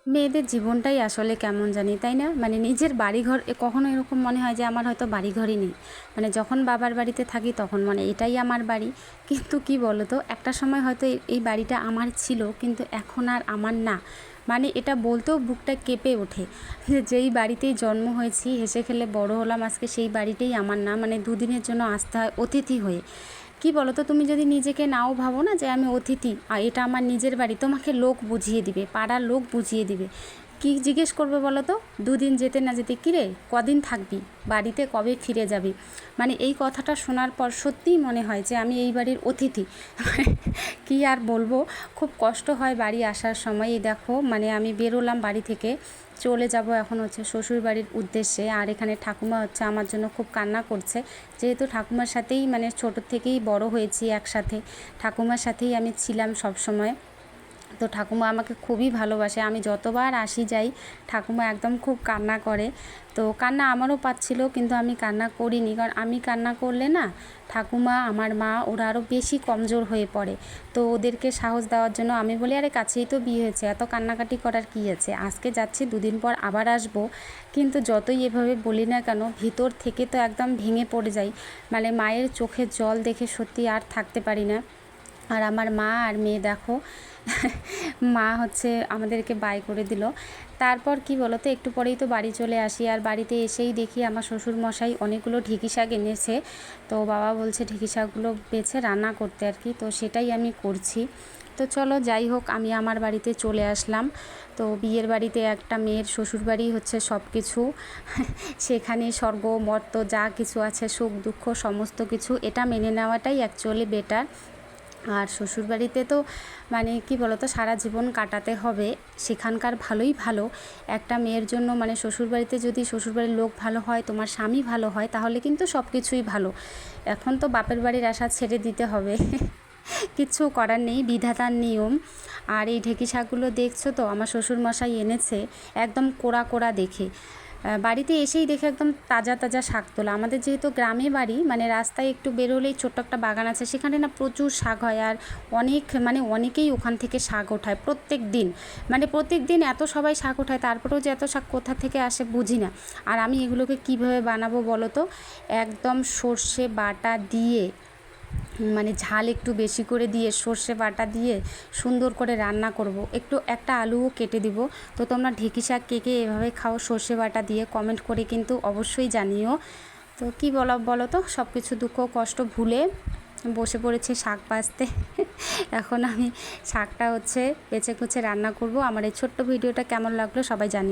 মেয়েদের জীবনটাই আসলে কেমন জানি, তাই না? মানে নিজের বাড়িঘর কখনো এরকম মনে হয় যে আমার হয়তো বাড়িঘরই নেই। মানে যখন বাবার বাড়িতে থাকি তখন মানে এটাই আমার বাড়ি। কিন্তু কি বলো তো, একটা সময় হয়তো এই বাড়িটা আমার ছিল, কিন্তু এখন আর আমার না। মানে এটা বলতেও বুকটা কেঁপে ওঠে যে যেই বাড়িতেই জন্ম হয়েছি, হেসে খেলে বড় হলাম, আজকে সেই বাড়িটাই আমার না। মানে দুদিনের জন্য আসতে হয় অতিথি হয়ে। কি বলো তো, তুমি যদি নিজেকে নাও ভাবো না যে আমি অতিথি আর এটা আমার নিজের বাড়ি, তোমাকে লোক বুঝিয়ে দিবে, পাড়ার লোক বুঝিয়ে দিবে। কি জিজ্ঞেস করবে বলো তো? দুদিন যেতে না যেতে, কিরে কদিন থাকবি বাড়িতে, কবে ফিরে যাবি? মানে এই কথাটা শোনার পর সত্যিই মনে হয় যে আমি এই বাড়ির অতিথি। কি আর বলবো, খুব কষ্ট হয় বাড়ি আসার সময়। এই দেখো, মানে আমি বেরোলাম বাড়ি থেকে, চলে যাব এখন হচ্ছে শ্বশুর বাড়ির উদ্দেশ্যে। আর এখানে ঠাকুমা হচ্ছে আমার জন্য খুব কান্না করছে, যেহেতু ঠাকুমার সাথেই মানে ছোটো থেকেই বড় হয়েছি একসাথে, ঠাকুমার সাথেই আমি ছিলাম সব সময়। তো ঠাকুমা আমাকে খুবই ভালোবাসে, আমি যতবার আসি যাই ঠাকুমা একদম খুব কান্না করে। তো কান্না আমারও পাচ্ছিল, কিন্তু আমি কান্না করিনি, কারণ আমি কান্না করলে না ঠাকুমা, আমার মা, ওরা আরও বেশি কমজোর হয়ে পড়ে। তো ওদেরকে সাহস দেওয়ার জন্য আমি বলি, আরে কাছেই তো বিয়ে হয়েছে, এত কান্নাকাটি করার কী আছে, আজকে যাচ্ছি, দুদিন পর আবার আসবো। কিন্তু যতই এভাবে বলি না কেন, ভিতর থেকে তো একদম ভেঙে পড়ে যাই। মানে মায়ের চোখের জল দেখে সত্যি আর থাকতে পারি না। আর আমার মা আর মেয়ে দেখো, মা হচ্ছে আমাদেরকে বাই করে দিল। তারপর কি বলো তো, একটু পরেই তো বাড়ি চলে আসি। আর বাড়িতে এসেই দেখি আমার শ্বশুর মশাই অনেকগুলো ঢেঁকি শাক এনেছে। তো বাবা বলছে ঢেঁকি শাকগুলো বেছে রান্না করতে আর কি, তো সেটাই আমি করছি। তো চলো যাই হোক, আমি আমার বাড়িতে চলে আসলাম। তো বিয়ের বাড়িতে একটা মেয়ের শ্বশুর বাড়ি হচ্ছে সব কিছু। সেখানে স্বর্গ মর্ত যা কিছু আছে, সুখ দুঃখ সমস্ত কিছু, এটা মেনে নেওয়াটাই অ্যাকচুয়ালি বেটার। আর শ্বশুরবাড়িতে তো মানে কি বলো তো, সারা জীবন কাটাতে হবে, সেখানকার ভালোই ভালো একটা মেয়ের জন্য। মানে শ্বশুরবাড়িতে যদি শ্বশুরবাড়ির লোক ভালো হয়, তোমার স্বামী ভালো হয়, তাহলে কিন্তু সব কিছুই ভালো। এখন তো বাপের বাড়ির আশা ছেড়ে দিতে হবে। কিচ্ছু করার নেই, বিধাতার নিয়ম। আর এই ঢেঁকি শাকগুলো দেখছো তো, আমার শ্বশুরমশাই এনেছে, একদম কোড়া কোড়া দেখে। বাড়িতে এসেই দেখে একদম তাজা তাজা শাক তোলা। আমাদের যেহেতু গ্রামে বাড়ি, মানে রাস্তায় একটু বেরোলেই ছোট্ট একটা বাগান আছে, সেখানে না প্রচুর শাক হয়। আর অনেকেই ওখান থেকে শাক ওঠায় প্রত্যেক দিন। মানে প্রত্যেক দিন এত সবাই শাক ওঠায়, তারপরেও যে এত শাক কোথা থেকে আসে বুঝি না। আর আমি এগুলোকে কীভাবে বানাবো বলো তো, একদম সর্ষে বাটা দিয়ে, মানে ঝাল একটু বেশি করে দিয়ে, সর্ষে বাটা দিয়ে সুন্দর করে রান্না করব। একটা আলুও কেটে দিব। তো তোমরা ঢেঁকি শাক কে কে এভাবে খাও সর্ষে বাটা দিয়ে, কমেন্ট করে কিন্তু অবশ্যই জানিও। তো কী বলো তো, সব কিছু দুঃখ কষ্ট ভুলে বসে পড়েছে শাক বাছতে। এখন আমি শাকটা হচ্ছে বেছে কুচে রান্না করব। আমার এই ছোট্ট ভিডিওটা কেমন লাগলো সবাই জানিও।